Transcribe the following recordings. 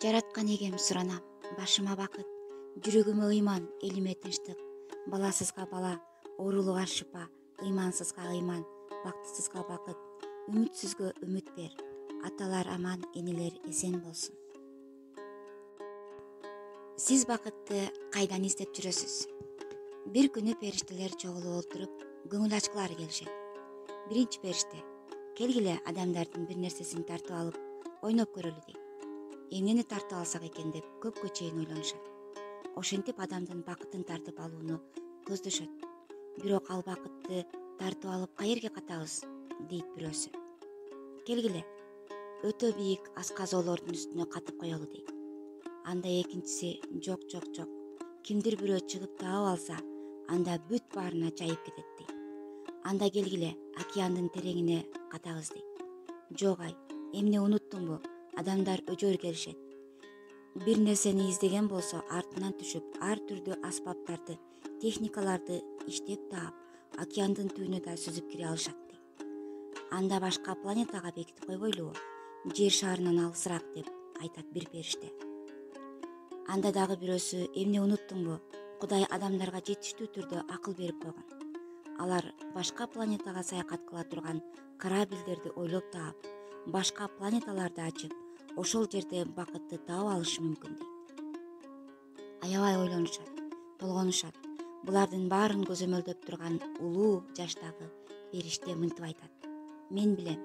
Жараткан эгем суранам, башыма бакыт, жүрөгүмө ыйман, элиме тынчтык. Баласызга бала, оорулуга шыпа, ыймансызга ыйман, бактысызга бакыт, үмүтсүзгө үмүт бер. Аталар аман, энелер эсен болсун. Сиз бакытты кайдан издеп жүрөсүз? Бир күнү периштелер чогулуп отуруп, көңүл ачкылары келишет. Биринчи периште: келгиле адамдардын бир нерсесин тартып алып, ойноп көрөлү дейт. Эмнени тартып алсак экен деп көпкө чейин ойлонушат. Ошентип адамдын бакытын тартып алууну көздөшөт. Бирок ал бакытты тартып алып каерге катабыз, дейт бирөөсү. Келгиле, өтө бийик асказоолордун үстүнө катып коелу дейт. Анда экинчиси: жок, кимдир бирөө чыгып таап алса, анда бүт баарына жайып кетет дейт. Анда келгиле, океандын тереңине катабыз дейт. Жок ай, эмне унуттуңбу? Адамдар өжөр келишет. Бир нерсени издеген болсо, артынан түшүп, ар түрдүү аспаптарды, техникаларды иштеп таап, океандын түбүнө да сүзүп кире алышат дейт. Анда башка планетага бекитип койбойлубу? Жер шарынан алысыраак деп айтат бир периште. Анда дагы бирөөсү: эмне унуттуңбу? Кудай адамдарга жетиштүү түрдө акыл берип койгон. Алар башка планетага саякат кыла турган корабльдерди ойлоп таап, башка планеталарды ачып, ошол жерде бакытты таап алышы мүмкүн дейт. Аябай ойлонушат, толгонушат. Булардын баарын көзөмөлдөп турган улуу жаштагы периште мынтип айтат: мен билем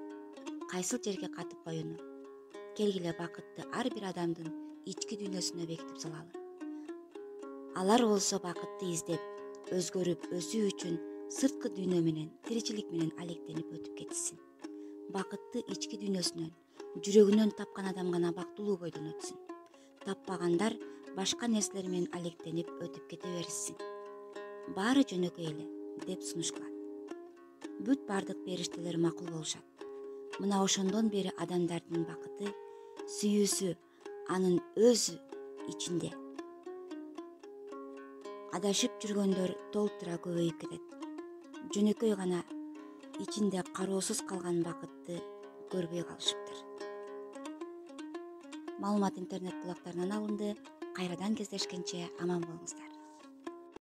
кайсыл жерге катып коюуну. Келгиле, бакытты ар бир адамдын ички дүйнөсүнө бекитип салалы. Алар болсо бакытты издеп, өзгөрүп өсүү үчүн сырткы дүйнө менен, тиричилик менен алектенип өтүп кетишсин. Бакытты ички дүйнөсүнөн, жүрөгүнөн тапкан адам гана бактылуу бойдон өтсүн. Таппагандар башка нерселер менен алектенип өтүп кете беришсин. Баары жөнөкөй эле, деп сунуш кылат. Бүт бардык периштелер макул болушат. Мына ошондон бери адамдардын бакыты, сүйүүсү анын өз ичинде. Адашып жүргөндөр толтура көбөйүп кетет. Жөнөкөй гана ичинде кароосуз калган бакытты көрбөй калышыптыр. Маалымат интернет булактарынан алынды. Кайрадан кездешкенче аман болуңуздар.